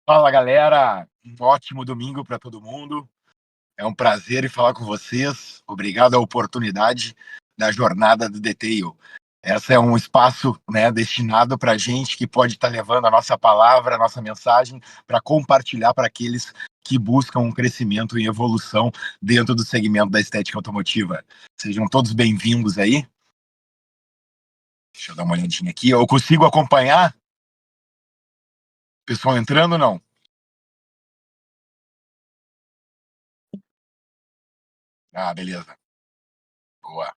Fala, galera. Um ótimo domingo para todo mundo. É um prazer falar com vocês. Obrigado à oportunidade da jornada do Detail. Esse é um espaço, né, destinado para a gente que pode estar levando a nossa palavra, a nossa mensagem para compartilhar para aqueles que buscam um crescimento e evolução dentro do segmento da estética automotiva. Sejam todos bem-vindos aí. Deixa eu dar uma olhadinha aqui. Eu consigo acompanhar? Pessoal entrando ou não? Ah, beleza. Boa.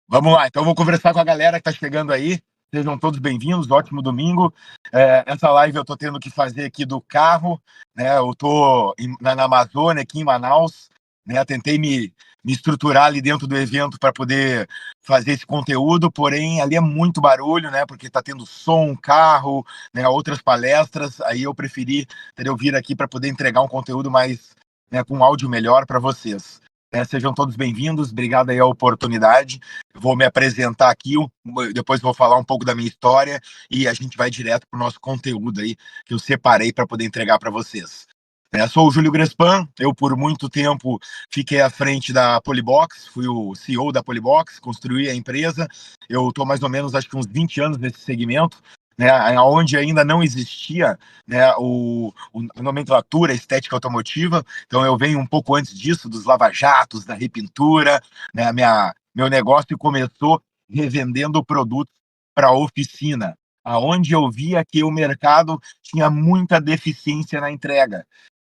Vamos lá, então eu vou conversar com a galera que está chegando aí. Sejam todos bem-vindos, ótimo domingo. Essa live eu estou tendo que fazer aqui do carro, né? Eu estou na Amazônia, aqui em Manaus, né? Tentei me estruturar ali dentro do evento para poder fazer esse conteúdo, porém ali é muito barulho, né? Porque está tendo som, carro, né? Outras palestras. Aí eu preferi, entendeu, vir aqui para poder entregar um conteúdo mais, né, com áudio melhor para vocês. Sejam todos bem-vindos, obrigado aí a oportunidade. Eu vou me apresentar aqui, depois vou falar um pouco da minha história e a gente vai direto para o nosso conteúdo aí que eu separei para poder entregar para vocês. Sou o Júlio Grespan, eu por muito tempo fiquei à frente da Polibox, fui o CEO da Polibox, construí a empresa. Eu estou mais ou menos, acho que uns 20 anos nesse segmento, né, onde ainda não existia, né, a nomenclatura estética automotiva. Então eu venho um pouco antes disso, dos lava-jatos, da repintura, né, meu negócio começou revendendo produtos para oficina, aonde eu via que o mercado tinha muita deficiência na entrega.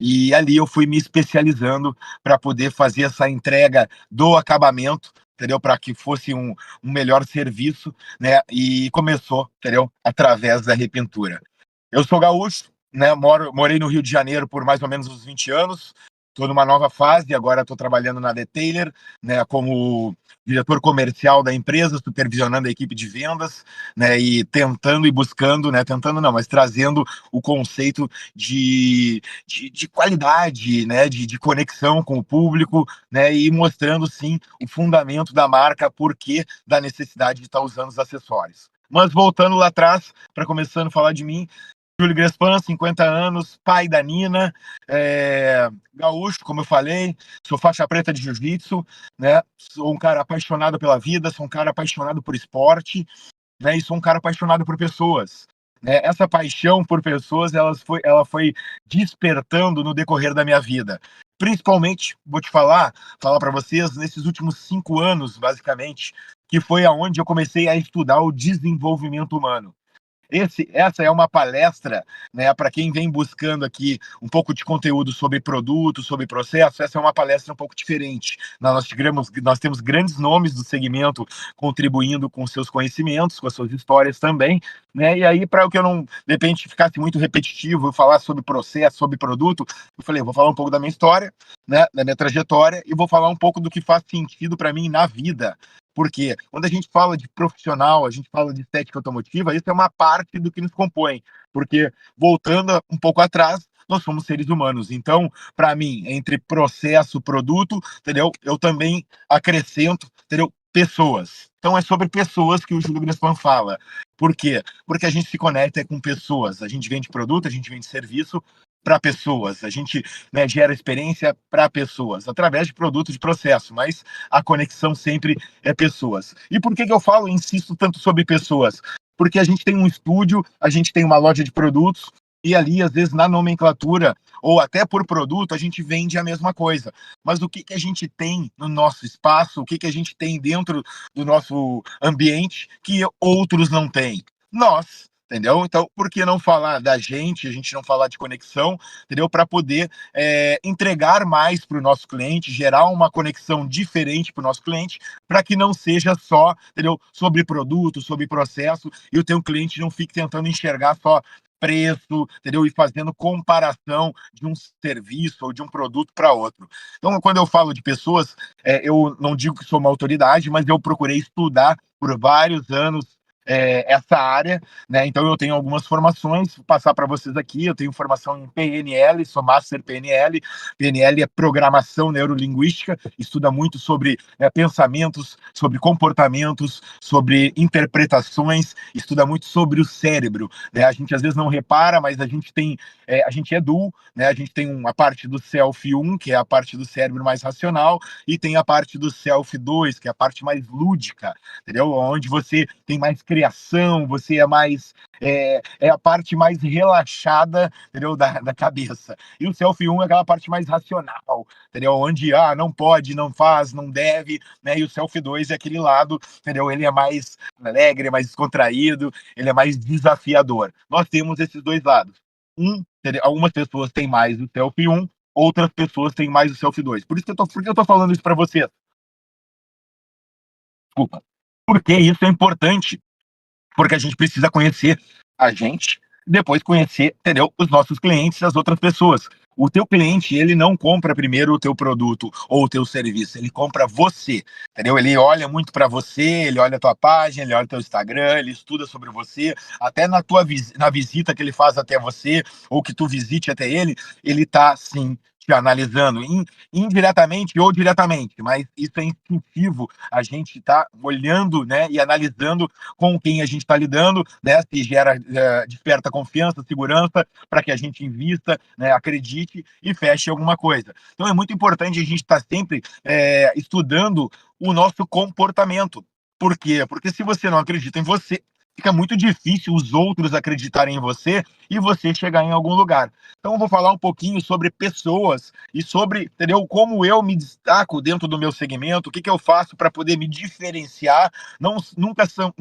E ali eu fui me especializando para poder fazer essa entrega do acabamento, entendeu? Para que fosse um melhor serviço, né? E começou, entendeu? Através da repintura. Eu sou gaúcho, né? Morei no Rio de Janeiro por mais ou menos uns 20 anos. Estou numa nova fase, agora estou trabalhando na Detailer, né, como diretor comercial da empresa, supervisionando a equipe de vendas, né, e tentando e buscando, né, tentando não, mas trazendo o conceito de qualidade, né, de conexão com o público, né, e mostrando, sim, o fundamento da marca, porquê da necessidade de estar usando os acessórios. Mas voltando lá atrás, para começando a falar de mim, Júlio Grespan, 50 anos, pai da Nina, gaúcho, como eu falei, sou faixa preta de jiu-jitsu, né? Sou um cara apaixonado pela vida, sou um cara apaixonado por esporte, né? E sou um cara apaixonado por pessoas. Né? Essa paixão por pessoas, ela foi despertando no decorrer da minha vida. Principalmente, vou te falar para vocês, nesses últimos 5 anos, basicamente, que foi aonde eu comecei a estudar o desenvolvimento humano. Essa é uma palestra, né, para quem vem buscando aqui um pouco de conteúdo sobre produto, sobre processo. Essa é uma palestra um pouco diferente. Nós temos grandes nomes do segmento contribuindo com seus conhecimentos, com as suas histórias também, né? E aí, para que eu não, de repente, ficasse muito repetitivo, eu falar sobre processo, sobre produto, eu falei, vou falar um pouco da minha história, né, da minha trajetória, e vou falar um pouco do que faz sentido para mim na vida. Porque quando a gente fala de profissional, a gente fala de estética automotiva, isso é uma parte do que nos compõe. Porque, voltando um pouco atrás, nós somos seres humanos. Então, para mim, entre processo, produto, entendeu? Eu também acrescento, entendeu? Pessoas. Então, é sobre pessoas que o Júlio Grespan fala. Por quê? Porque a gente se conecta com pessoas. A gente vende produto, a gente vende serviço para pessoas. A gente, né, gera experiência para pessoas, através de produto, de processo, mas a conexão sempre é pessoas. E por que eu falo e insisto tanto sobre pessoas? Porque a gente tem um estúdio, a gente tem uma loja de produtos, e ali, às vezes, na nomenclatura, ou até por produto, a gente vende a mesma coisa. Mas o que a gente tem no nosso espaço, o que a gente tem dentro do nosso ambiente que outros não têm? Nós. Entendeu? Então, por que não falar da gente, a gente não falar de conexão, entendeu? Para poder entregar mais para o nosso cliente, gerar uma conexão diferente para o nosso cliente, para que não seja só, entendeu? Sobre produto, sobre processo, e o teu cliente não fique tentando enxergar só preço, entendeu? E fazendo comparação de um serviço ou de um produto para outro. Então, quando eu falo de pessoas, eu não digo que sou uma autoridade, mas eu procurei estudar por vários anos essa área, né? Então eu tenho algumas formações, vou passar para vocês aqui. Eu tenho formação em PNL, sou Master PNL. PNL é programação neurolinguística, estuda muito sobre pensamentos, sobre comportamentos, sobre interpretações, estuda muito sobre o cérebro, né? A gente às vezes não repara, mas a gente é dual, né? A gente tem uma parte do Self 1, que é a parte do cérebro mais racional, e tem a parte do Self 2, que é a parte mais lúdica, entendeu? Onde você tem mais criação, você é a parte mais relaxada, entendeu? Da cabeça. E o Self 1 é aquela parte mais racional, entendeu? Onde não pode, não faz, não deve, né? E o Self 2 é aquele lado, entendeu? Ele é mais alegre, é mais descontraído, ele é mais desafiador. Nós temos esses dois lados. Algumas pessoas têm mais o Self 1, outras pessoas têm mais o Self 2. Por que eu tô falando isso para vocês? Desculpa. Porque isso é importante, porque a gente precisa conhecer a gente, depois conhecer, entendeu, os nossos clientes e as outras pessoas. O teu cliente, ele não compra primeiro o teu produto ou o teu serviço, ele compra você, entendeu? Ele olha muito para você, ele olha a tua página, ele olha o teu Instagram, ele estuda sobre você, até na visita que ele faz até você, ou que tu visite até ele tá, sim, te analisando, indiretamente ou diretamente, mas isso é instintivo, a gente tá olhando, né, e analisando com quem a gente está lidando, né, se desperta confiança, segurança, para que a gente invista, né, acredite e feche alguma coisa. Então é muito importante a gente estar sempre estudando o nosso comportamento. Por quê? Porque se você não acredita em você, fica muito difícil os outros acreditarem em você e você chegar em algum lugar. Então eu vou falar um pouquinho sobre pessoas e sobre, entendeu, como eu me destaco dentro do meu segmento, o que eu faço para poder me diferenciar, nunca ser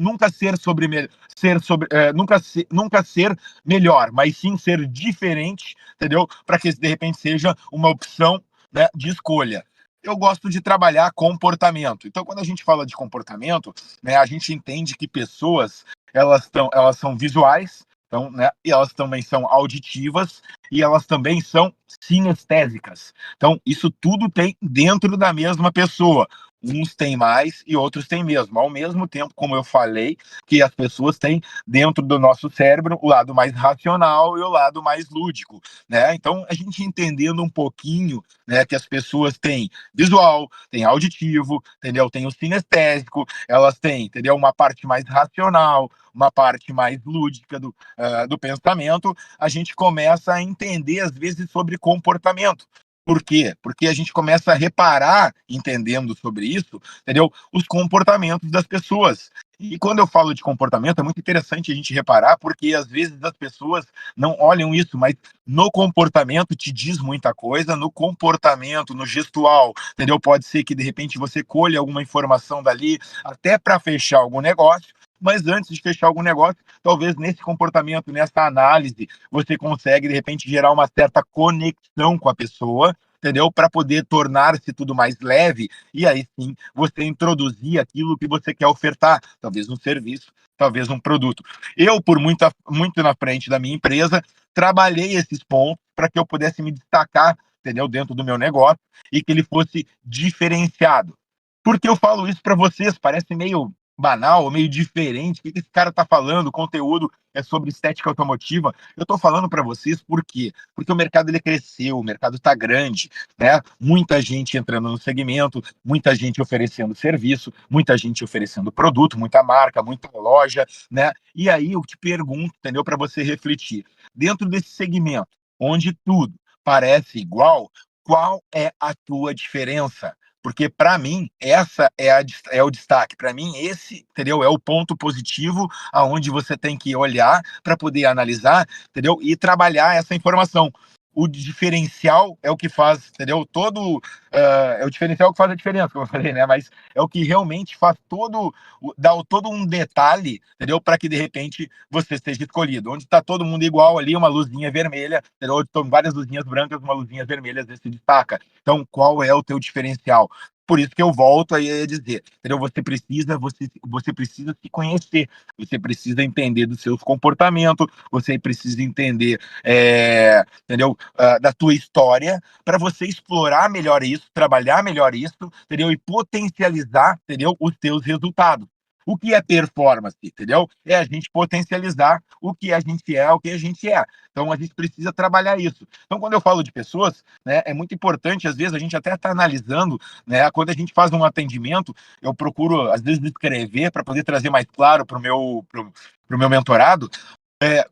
nunca ser melhor, mas sim ser diferente, entendeu? Para que de repente seja uma opção, né, de escolha. Eu gosto de trabalhar comportamento. Então, quando a gente fala de comportamento, né, a gente entende que pessoas elas são visuais, então, né, e elas também são auditivas e elas também são sinestésicas. Então, isso tudo tem dentro da mesma pessoa. Uns têm mais e outros têm mesmo. Ao mesmo tempo, como eu falei, que as pessoas têm dentro do nosso cérebro o lado mais racional e o lado mais lúdico, né? Então, a gente entendendo um pouquinho, né, que as pessoas têm visual, têm auditivo, entendeu? Tem o sinestésico, elas têm, entendeu? Uma parte mais racional, uma parte mais lúdica do pensamento, a gente começa a entender, às vezes, sobre comportamento. Por quê? Porque a gente começa a reparar, entendendo sobre isso, entendeu? Os comportamentos das pessoas. E quando eu falo de comportamento, é muito interessante a gente reparar, porque às vezes as pessoas não olham isso, mas no comportamento te diz muita coisa, no comportamento, no gestual, entendeu? Pode ser que de repente você colha alguma informação dali, até para fechar algum negócio, mas antes de fechar algum negócio, talvez nesse comportamento, nessa análise, você consegue, de repente, gerar uma certa conexão com a pessoa, entendeu? Para poder tornar-se tudo mais leve e aí sim você introduzir aquilo que você quer ofertar, talvez um serviço, talvez um produto. Eu, muito na frente da minha empresa, trabalhei esses pontos para que eu pudesse me destacar, entendeu? Dentro do meu negócio e que ele fosse diferenciado. Por que eu falo isso para vocês? Parece meio banal, meio diferente. O que esse cara tá falando? O conteúdo é sobre estética automotiva. Eu tô falando para vocês por quê? Porque o mercado ele cresceu, o mercado tá grande, né? Muita gente entrando no segmento, muita gente oferecendo serviço, muita gente oferecendo produto, muita marca, muita loja, né? E aí eu te pergunto, entendeu? Para você refletir. Dentro desse segmento, onde tudo parece igual, qual é a tua diferença? Porque para mim essa é o destaque. Para mim esse, entendeu? É o ponto positivo aonde você tem que olhar para poder analisar, entendeu? E trabalhar essa informação. O diferencial é o que faz, entendeu? É o diferencial que faz a diferença, como eu falei, né? Mas é o que realmente faz dá todo um detalhe, entendeu? Para que de repente você seja escolhido. Onde está todo mundo igual ali, uma luzinha vermelha, entendeu? Onde estão várias luzinhas brancas, uma luzinha vermelha, às vezes se destaca. Então, qual é o teu diferencial? Por isso que eu volto aí a dizer, entendeu? Você precisa se conhecer, você precisa entender dos seus comportamentos, você precisa entender, entendeu? Da tua história, para você explorar melhor isso, trabalhar melhor isso, entendeu? E potencializar, entendeu? Os teus resultados. O que é performance, entendeu? É a gente potencializar o que a gente é, o que a gente é. Então a gente precisa trabalhar isso. Então quando eu falo de pessoas, né, é muito importante, às vezes a gente até está analisando, né, quando a gente faz um atendimento, eu procuro às vezes escrever para poder trazer mais claro para o meu mentorado, é,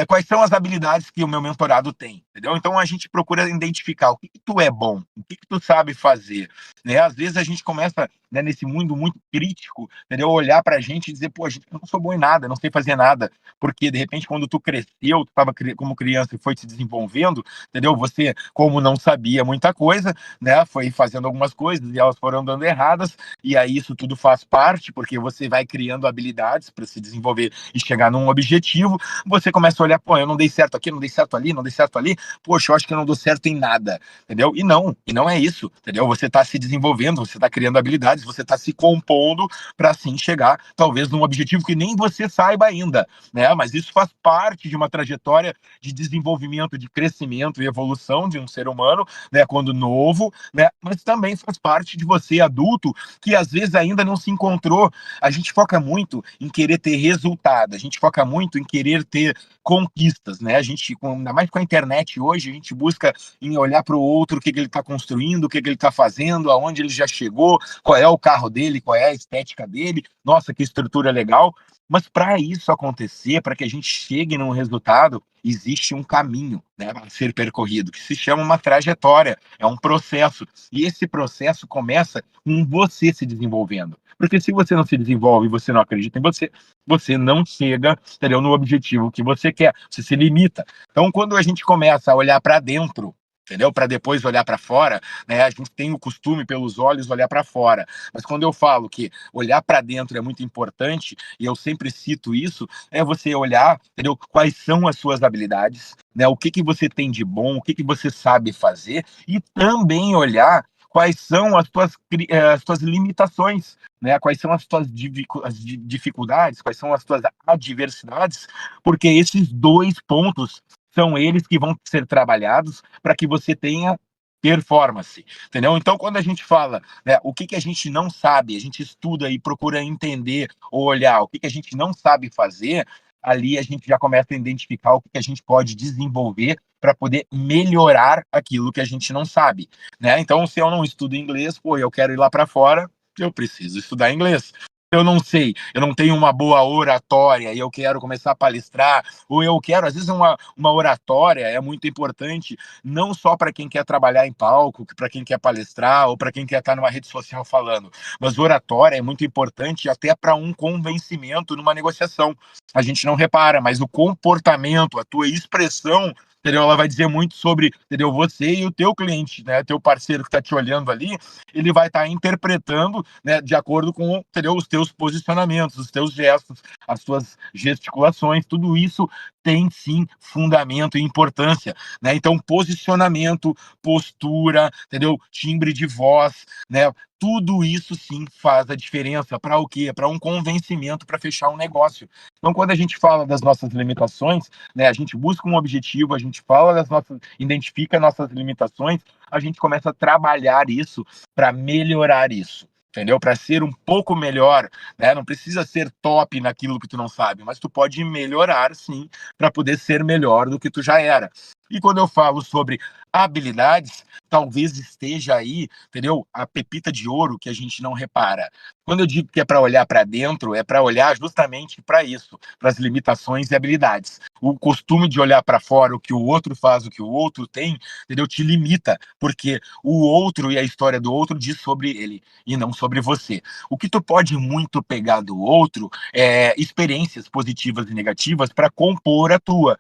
quais são as habilidades que o meu mentorado tem, entendeu? Então a gente procura identificar o que tu é bom, o que tu sabe fazer, né? Às vezes a gente começa, né, nesse mundo muito crítico, entendeu? Olhar pra gente e dizer, pô, gente, eu não sou bom em nada, não sei fazer nada, porque de repente quando tu cresceu, tu tava como criança e foi se desenvolvendo, entendeu? Você, como não sabia muita coisa, né, foi fazendo algumas coisas e elas foram dando erradas, e aí isso tudo faz parte, porque você vai criando habilidades para se desenvolver e chegar num objetivo. Você começa a olhar, pô, eu não dei certo aqui, não dei certo ali, não dei certo ali, poxa, eu acho que eu não dou certo em nada, entendeu? E não é isso, entendeu? Você está se desenvolvendo, você está criando habilidades, você está se compondo para assim chegar, talvez, num objetivo que nem você saiba ainda, né? Mas isso faz parte de uma trajetória de desenvolvimento, de crescimento e evolução de um ser humano, né? Quando novo, né? Mas também faz parte de você, adulto, que às vezes ainda não se encontrou. A gente foca muito em querer ter resultado, a gente foca muito em querer ter conquistas, né? A gente, ainda mais com a internet hoje, a gente busca em olhar para o outro, o que ele está construindo, o que ele está fazendo, aonde ele já chegou, qual é o carro dele, qual é a estética dele, nossa, que estrutura legal. Mas para isso acontecer, para que a gente chegue num resultado, existe um caminho, né, a ser percorrido, que se chama uma trajetória, é um processo. E esse processo começa com você se desenvolvendo. Porque se você não se desenvolve, você não acredita em você, você não chega, entendeu, no objetivo que você quer, você se limita. Então, quando a gente começa a olhar para dentro, entendeu? Para depois olhar para fora, né? A gente tem o costume pelos olhos olhar para fora. Mas quando eu falo que olhar para dentro é muito importante, e eu sempre cito isso, é você olhar, entendeu? Quais são as suas habilidades, né? O que você tem de bom, o que você sabe fazer, e também olhar quais são as tuas limitações, né? Quais são as tuas dificuldades, quais são as tuas adversidades, porque esses dois pontos são eles que vão ser trabalhados para que você tenha performance, entendeu? Então, quando a gente fala, né, o que a gente não sabe, a gente estuda e procura entender ou olhar o que a gente não sabe fazer, ali a gente já começa a identificar o que a gente pode desenvolver para poder melhorar aquilo que a gente não sabe, né? Então, se eu não estudo inglês, pô, eu quero ir lá para fora, eu preciso estudar inglês. Eu não sei, eu não tenho uma boa oratória e eu quero começar a palestrar, ou eu quero, às vezes, uma oratória é muito importante, não só para quem quer trabalhar em palco, para quem quer palestrar, ou para quem quer estar numa rede social falando, mas oratória é muito importante até para um convencimento numa negociação. A gente não repara, mas o comportamento, a tua expressão, entendeu? Ela vai dizer muito sobre, entendeu? Você e o teu cliente, né? Teu parceiro que está te olhando ali, ele vai estar interpretando, né, de acordo com, entendeu, os teus posicionamentos, os teus gestos, as tuas gesticulações, tudo isso tem sim fundamento e importância, né? Então, posicionamento, postura, entendeu? Timbre de voz, né? Tudo isso sim faz a diferença para o quê? Para um convencimento para fechar um negócio. Então, quando a gente fala das nossas limitações, né, a gente busca um objetivo, a gente fala das nossas, identifica nossas limitações, a gente começa a trabalhar isso para melhorar isso, entendeu? Para ser um pouco melhor, né? Não precisa ser top naquilo que tu não sabe, mas tu pode melhorar sim para poder ser melhor do que tu já era. E quando eu falo sobre habilidades, talvez esteja aí, entendeu? A pepita de ouro que a gente não repara. Quando eu digo que é para olhar para dentro, é para olhar justamente para isso, para as limitações e habilidades. O costume de olhar para fora, o que o outro faz, o que o outro tem, entendeu? Te limita, porque o outro e a história do outro diz sobre ele e não sobre você. O que tu pode muito pegar do outro é experiências positivas e negativas para compor a tua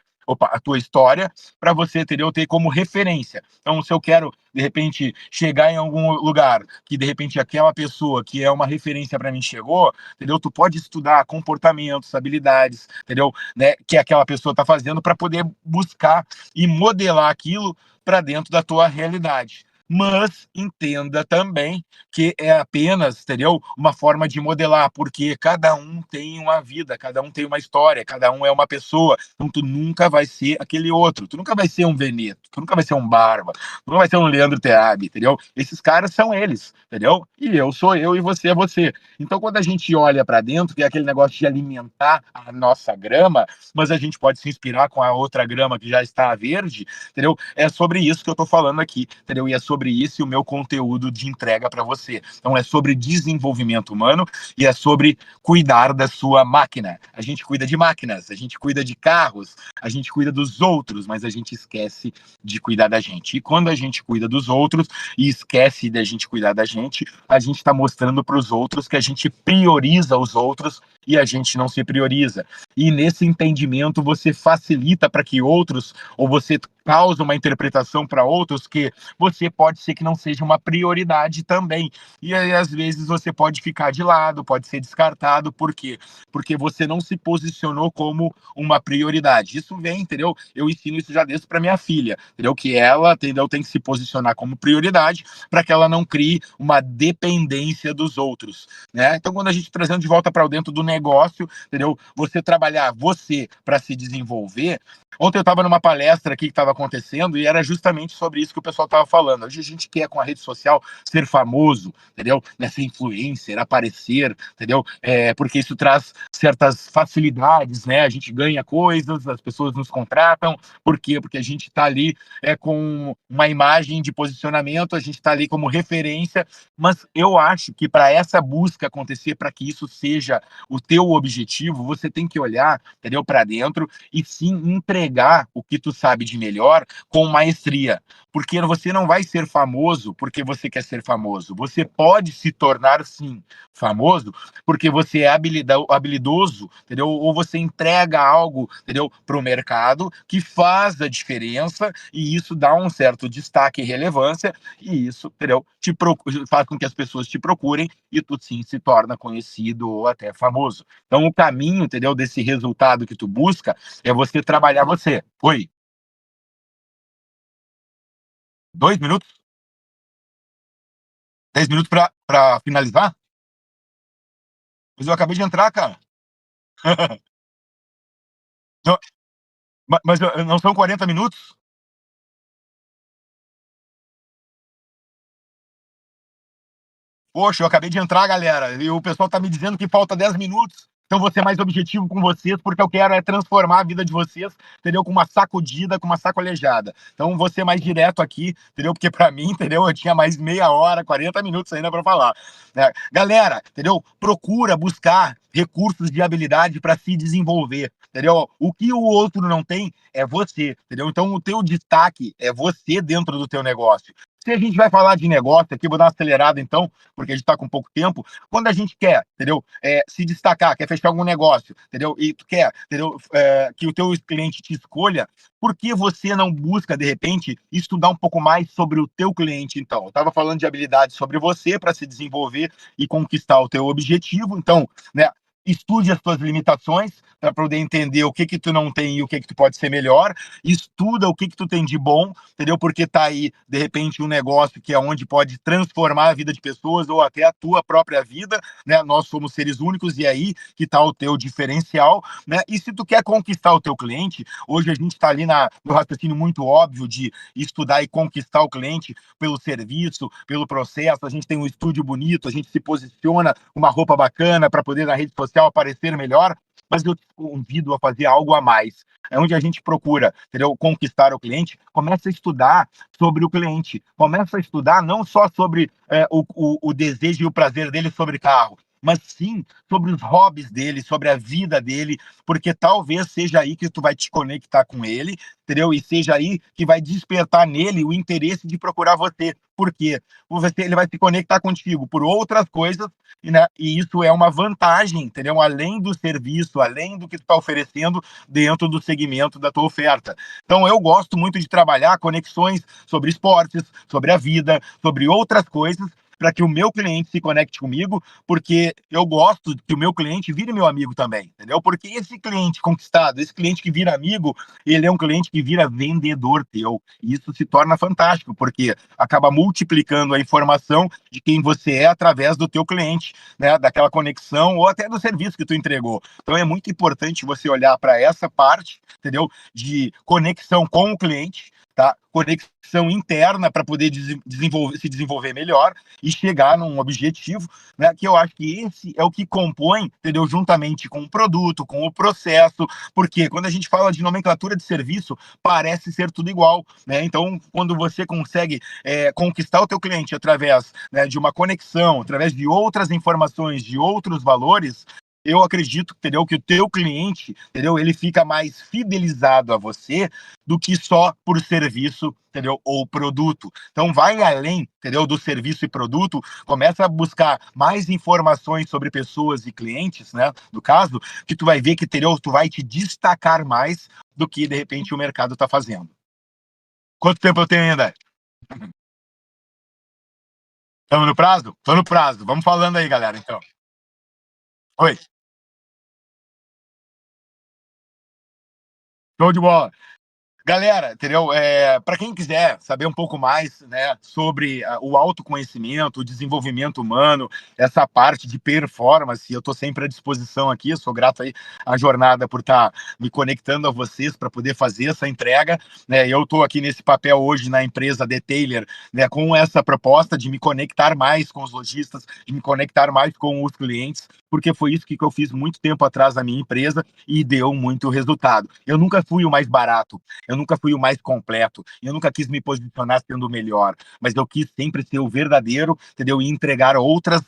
história, para você, entendeu, ter como referência. Então, se eu quero, de repente, chegar em algum lugar que, de repente, aquela pessoa que é uma referência para mim chegou, entendeu? Tu pode estudar comportamentos, habilidades, entendeu? Né, que aquela pessoa está fazendo para poder buscar e modelar aquilo para dentro da tua realidade. mas entenda também que é apenas, entendeu? Uma forma de modelar, porque cada um tem uma vida, cada um tem uma história, cada um é uma pessoa, então tu nunca vai ser aquele outro, tu nunca vai ser um Veneto, tu nunca vai ser um Barba, tu não vai ser um Leandro Teab, entendeu? Esses caras são eles, entendeu? E eu sou eu e você é você. Então quando a gente olha para dentro, que é aquele negócio de alimentar a nossa grama, mas a gente pode se inspirar com a outra grama que já está verde, entendeu? É sobre isso que eu tô falando aqui, entendeu? E é sobre isso o meu conteúdo de entrega para você. Então é sobre desenvolvimento humano e é sobre cuidar da sua máquina. A gente cuida de máquinas, a gente cuida de carros, a gente cuida dos outros, mas a gente esquece de cuidar da gente. E quando a gente cuida dos outros e esquece da gente cuidar da gente, a gente está mostrando para os outros que a gente prioriza os outros e a gente não se prioriza. E nesse entendimento você facilita para que outros, ou você causa uma interpretação para outros que você pode ser que não seja uma prioridade também. E aí, às vezes, você pode ficar de lado, pode ser descartado. Por quê? Porque você não se posicionou como uma prioridade. Isso vem, entendeu? Eu ensino isso já desde para minha filha, entendeu? Que ela, entendeu, tem que se posicionar como prioridade para que ela não crie uma dependência dos outros, né? Então, quando a gente trazendo de volta para dentro do negócio, entendeu? Você trabalhar você para se desenvolver. Ontem eu estava numa palestra aqui que estava acontecendo e era justamente sobre isso que o pessoal estava falando. Hoje a gente quer, com a rede social, ser famoso, entendeu? Ser influencer, aparecer, entendeu? Porque isso traz certas facilidades, né? A gente ganha coisas, as pessoas nos contratam. Por quê? Porque a gente está ali com uma imagem de posicionamento, a gente está ali como referência, mas eu acho que para essa busca acontecer, para que isso seja o teu objetivo, você tem que olhar, entendeu, para dentro e sim entregar o que tu sabe de melhor com maestria. Porque você não vai ser famoso porque você quer ser famoso. Você pode se tornar, sim, famoso porque você é habilidoso, entendeu? Ou você entrega algo, entendeu, para o mercado que faz a diferença e isso dá um certo destaque e relevância e isso, entendeu, faz com que as pessoas te procurem e tu, sim, se torna conhecido ou até famoso. Então, o caminho, entendeu, desse resultado que tu busca é você trabalhar você. Oi, 2 minutos? 10 minutos para finalizar? Mas eu acabei de entrar, cara. Não, mas não são 40 minutos? Poxa, eu acabei de entrar, galera, e o pessoal tá me dizendo que falta 10 minutos. Então vou ser mais objetivo com vocês, porque eu quero transformar a vida de vocês, entendeu? Com uma sacudida, com uma sacolejada. Então vou ser mais direto aqui, entendeu? Porque para mim, entendeu? Eu tinha mais meia hora, 40 minutos ainda para falar. Galera, entendeu? Procura buscar recursos de habilidade para se desenvolver, entendeu? O que o outro não tem é você, entendeu? Então o teu destaque é você dentro do teu negócio. Se a gente vai falar de negócio aqui, vou dar uma acelerada então, porque a gente está com pouco tempo. Quando a gente quer, entendeu, se destacar, quer fechar algum negócio, entendeu, e tu quer, entendeu, que o teu cliente te escolha, por que você não busca, de repente, estudar um pouco mais sobre o teu cliente, então? Eu estava falando de habilidades sobre você para se desenvolver e conquistar o teu objetivo, então, né, estude as tuas limitações para poder entender o que que tu não tem e o que que tu pode ser melhor, estuda o que que tu tem de bom, entendeu? Porque tá aí, de repente, um negócio que é onde pode transformar a vida de pessoas ou até a tua própria vida, né? Nós somos seres únicos e é aí que tá o teu diferencial, né? E se tu quer conquistar o teu cliente, hoje a gente está ali no raciocínio muito óbvio de estudar e conquistar o cliente pelo serviço, pelo processo, a gente tem um estúdio bonito, a gente se posiciona uma roupa bacana para poder na rede social aparecer melhor, mas eu te convido a fazer algo a mais. É onde a gente procura, entendeu, conquistar o cliente, começa a estudar sobre o cliente, começa a estudar não só sobre o desejo e o prazer dele sobre carro, mas sim sobre os hobbies dele, sobre a vida dele, porque talvez seja aí que tu vai te conectar com ele, entendeu? E seja aí que vai despertar nele o interesse de procurar você. Por quê? Porque ele vai se conectar contigo por outras coisas, né? E isso é uma vantagem, entendeu? Além do serviço, além do que tu está oferecendo dentro do segmento da tua oferta. Então, eu gosto muito de trabalhar conexões sobre esportes, sobre a vida, sobre outras coisas, para que o meu cliente se conecte comigo, porque eu gosto que o meu cliente vire meu amigo também, entendeu? Porque esse cliente conquistado, esse cliente que vira amigo, ele é um cliente que vira vendedor teu. E isso se torna fantástico, porque acaba multiplicando a informação de quem você é através do teu cliente, né? Daquela conexão ou até do serviço que tu entregou. Então é muito importante você olhar para essa parte, entendeu? De conexão com o cliente, tá? Conexão interna para poder se desenvolver melhor e chegar num objetivo, né? Que eu acho que esse é o que compõe, entendeu? Juntamente com o produto, com o processo, porque quando a gente fala de nomenclatura de serviço, parece ser tudo igual, né? Então, quando você consegue conquistar o teu cliente através, né, de uma conexão, através de outras informações, de outros valores, eu acredito, entendeu, que o teu cliente, entendeu, ele fica mais fidelizado a você do que só por serviço, entendeu, ou produto. Então vai além, entendeu, do serviço e produto, começa a buscar mais informações sobre pessoas e clientes, né, no caso, que tu vai ver que, entendeu, tu vai te destacar mais do que de repente o mercado está fazendo. Quanto tempo eu tenho ainda? Estamos no prazo? Tô no prazo. Vamos falando aí, galera, então. Oi. Show de bola. Galera, entendeu? Para quem quiser saber um pouco mais, né, sobre o autoconhecimento, o desenvolvimento humano, essa parte de performance, eu estou sempre à disposição aqui. Eu sou grato aí à jornada por estar me conectando a vocês para poder fazer essa entrega. Né? Eu estou aqui nesse papel hoje na empresa Detailer, né, com essa proposta de me conectar mais com os lojistas, de me conectar mais com os clientes, porque foi isso que eu fiz muito tempo atrás na minha empresa e deu muito resultado. Eu nunca fui o mais barato, eu nunca fui o mais completo, eu nunca quis me posicionar sendo o melhor, mas eu quis sempre ser o verdadeiro, entendeu? E entregar outros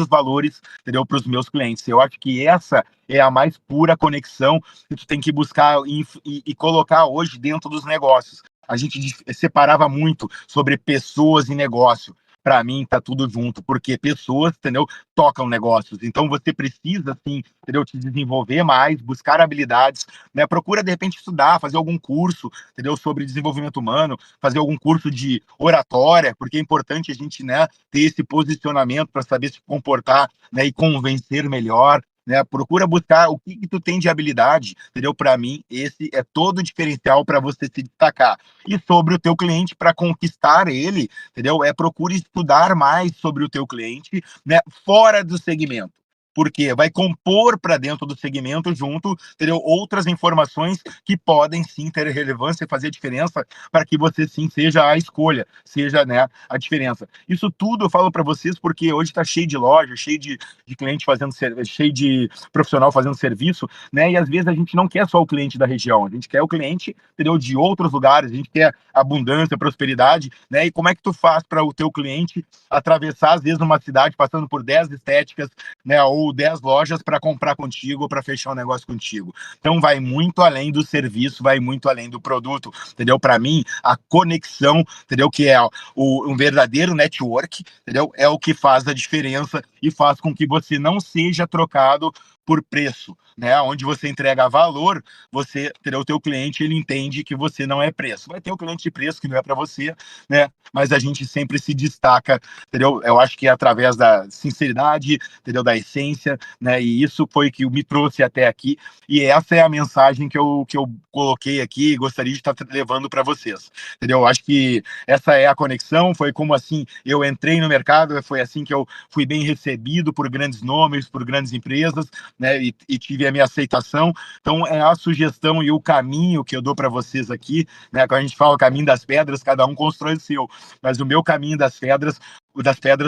valores, entendeu? Para os meus clientes. Eu acho que essa é a mais pura conexão que tu tem que buscar e colocar hoje dentro dos negócios. A gente separava muito sobre pessoas e negócio. Para mim, tá tudo junto, porque pessoas, entendeu? Tocam negócios. Então, você precisa, sim, entendeu? Te desenvolver mais, buscar habilidades, né? Procura, de repente, estudar, fazer algum curso, entendeu? Sobre desenvolvimento humano, fazer algum curso de oratória, porque é importante a gente, né, ter esse posicionamento para saber se comportar, né, e convencer melhor. Né, procura buscar o que tu tem de habilidade, entendeu? Para mim, esse é todo o diferencial para você se destacar. E sobre o teu cliente, para conquistar ele, entendeu? Procure estudar mais sobre o teu cliente, né, fora do segmento. Porque vai compor para dentro do segmento junto, entendeu? Outras informações que podem sim ter relevância e fazer diferença para que você sim seja a escolha, seja, né, a diferença. Isso tudo eu falo para vocês porque hoje está cheio de loja, cheio de cliente fazendo cheio de profissional fazendo serviço, né? E às vezes a gente não quer só o cliente da região, a gente quer o cliente, entendeu, de outros lugares, a gente quer abundância, prosperidade, né? E como é que tu faz para o teu cliente atravessar às vezes uma cidade passando por 10 estéticas, né, ou 10 lojas para comprar contigo, para fechar um negócio contigo? Então vai muito além do serviço, vai muito além do produto, entendeu? Para mim, a conexão, entendeu, que é um verdadeiro network, entendeu? É o que faz a diferença e faz com que você não seja trocado por preço, né? Onde você entrega valor, você, entendeu? O teu cliente, ele entende que você não é preço. Vai ter o cliente de preço que não é para você, né? Mas a gente sempre se destaca, entendeu? Eu acho que é através da sinceridade, entendeu? Da essência, né? E isso foi que me trouxe até aqui. E essa é a mensagem que eu coloquei aqui e gostaria de estar levando para vocês, entendeu? Eu acho que essa é a conexão, foi como assim eu entrei no mercado, foi assim que eu fui bem recebido por grandes nomes, por grandes empresas, né, e tive a minha aceitação. Então é a sugestão e o caminho que eu dou para vocês aqui, né? Quando a gente fala o caminho das pedras, cada um constrói o seu, mas o meu caminho das pedras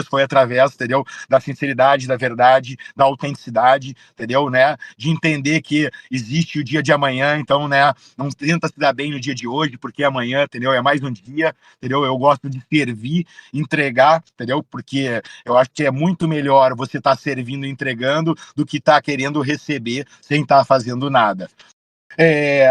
foi através, entendeu? Da sinceridade, da verdade, da autenticidade, entendeu? Né? De entender que existe o dia de amanhã, então, né? Não tenta se dar bem no dia de hoje, porque amanhã, entendeu? É mais um dia, entendeu? Eu gosto de servir, entregar, entendeu? Porque eu acho que é muito melhor você estar servindo e entregando do que estar querendo receber sem estar fazendo nada.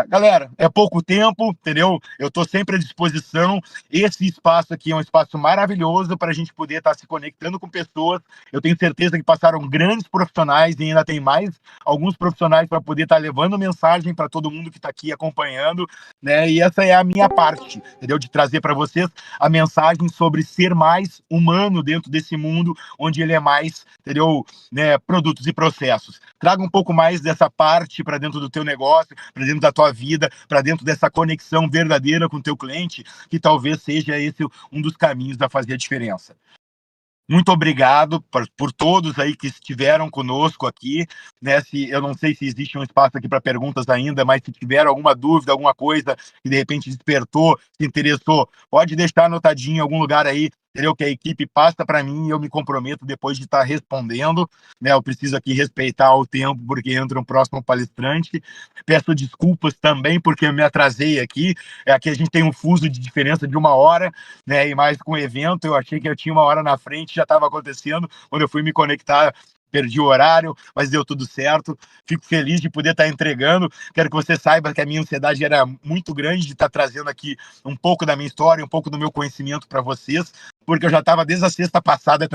Galera, é pouco tempo, entendeu? Eu estou sempre à disposição. Esse espaço aqui é um espaço maravilhoso para a gente poder estar se conectando com pessoas. Eu tenho certeza que passaram grandes profissionais e ainda tem mais alguns profissionais para poder estar levando mensagem para todo mundo que está aqui acompanhando, né? E essa é a minha parte, entendeu? De trazer para vocês a mensagem sobre ser mais humano dentro desse mundo onde ele é mais, entendeu? Né? Produtos e processos. Traga um pouco mais dessa parte para dentro do teu negócio, para dentro da tua vida, para dentro dessa conexão verdadeira com o teu cliente, que talvez seja esse um dos caminhos a fazer a diferença. Muito obrigado por todos aí que estiveram conosco aqui, né? Eu não sei se existe um espaço aqui para perguntas ainda, mas se tiver alguma dúvida, alguma coisa que de repente despertou, se interessou, pode deixar anotadinho em algum lugar aí, entendeu? Que a equipe passa para mim e eu me comprometo depois de estar respondendo, né? Eu preciso aqui respeitar o tempo porque entra um próximo palestrante. Peço desculpas também porque eu me atrasei aqui. Aqui a gente tem um fuso de diferença de 1 hora, né? E mais com o evento, eu achei que eu tinha 1 hora na frente, já estava acontecendo. Quando eu fui me conectar, perdi o horário, mas deu tudo certo. Fico feliz de poder estar entregando. Quero que você saiba que a minha ansiedade era muito grande de estar trazendo aqui um pouco da minha história, um pouco do meu conhecimento para vocês, porque eu já estava desde a sexta passada,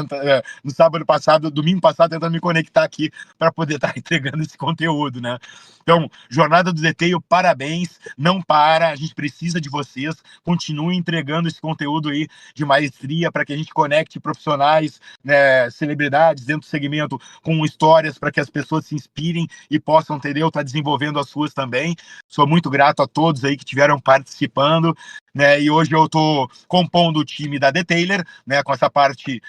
no sábado passado, domingo passado, tentando me conectar aqui para poder estar entregando esse conteúdo, né? Então, Jornada do Detail, parabéns, não para, a gente precisa de vocês, continue entregando esse conteúdo aí de maestria para que a gente conecte profissionais, né, celebridades dentro do segmento com histórias para que as pessoas se inspirem e possam, entendeu, estar desenvolvendo as suas também. Sou muito grato a todos aí que estiveram participando, né, e hoje eu estou compondo o time da Detailer, né, com essa parte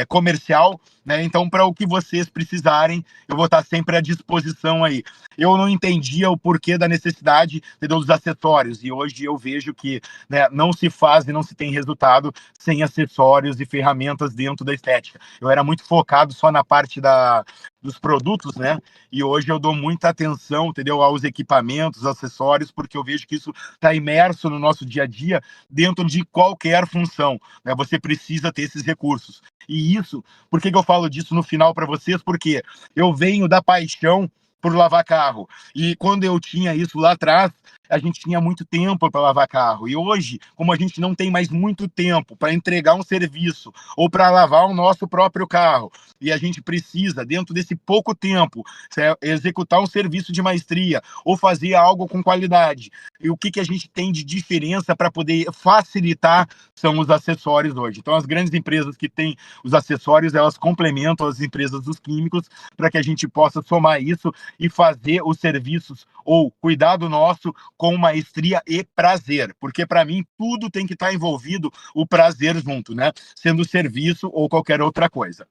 comercial, né, então para o que vocês precisarem, eu vou estar sempre à disposição aí. Eu não entendia o porquê da necessidade, entendeu, dos acessórios, e hoje eu vejo que, né, não se faz e não se tem resultado sem acessórios e ferramentas dentro da estética. Eu era muito focado só na parte dos produtos, né? E hoje eu dou muita atenção, entendeu, aos equipamentos, acessórios, porque eu vejo que isso está imerso no nosso dia a dia dentro de qualquer função, né? Você precisa ter esses recursos. E isso, por que eu falo disso no final para vocês? Porque eu venho da paixão por lavar carro. E quando eu tinha isso lá atrás, a gente tinha muito tempo para lavar carro. E hoje, como a gente não tem mais muito tempo para entregar um serviço ou para lavar o nosso próprio carro, e a gente precisa, dentro desse pouco tempo, executar um serviço de maestria ou fazer algo com qualidade. E o que a gente tem de diferença para poder facilitar são os acessórios hoje. Então, as grandes empresas que têm os acessórios, elas complementam as empresas dos químicos para que a gente possa somar isso e fazer os serviços ou cuidado nosso com maestria e prazer, porque para mim tudo tem que estar envolvido o prazer junto, né? Sendo serviço ou qualquer outra coisa.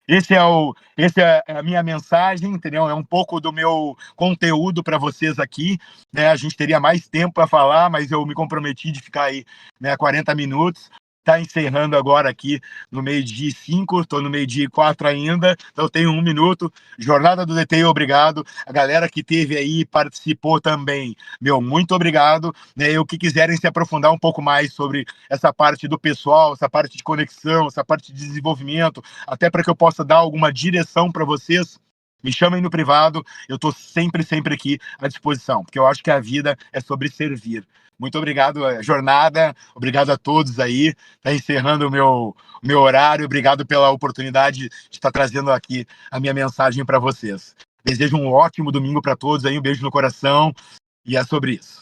Esse é a minha mensagem, entendeu? É um pouco do meu conteúdo para vocês aqui, né? A gente teria mais tempo para falar, mas eu me comprometi de ficar aí, né, 40 minutos. Tá encerrando agora aqui no meio-dia 5, estou no meio-dia 4 ainda, então eu tenho 1 minuto. Jornada do Detail, obrigado. A galera que teve aí, participou também, meu, muito obrigado. Né? E o que quiserem se aprofundar um pouco mais sobre essa parte do pessoal, essa parte de conexão, essa parte de desenvolvimento, até para que eu possa dar alguma direção para vocês, me chamem no privado, eu estou sempre, sempre aqui à disposição, porque eu acho que a vida é sobre servir. Muito obrigado, jornada, obrigado a todos aí, está encerrando o meu horário, obrigado pela oportunidade de estar trazendo aqui a minha mensagem para vocês. Desejo um ótimo domingo para todos aí, um beijo no coração, e é sobre isso.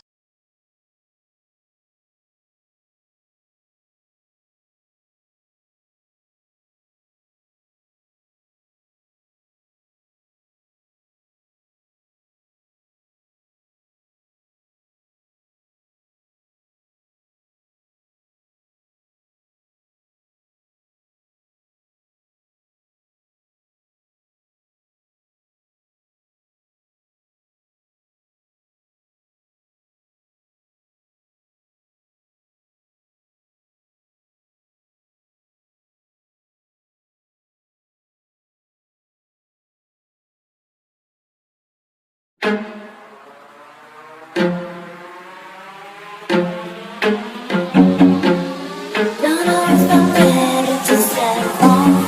Don't always know better to set off.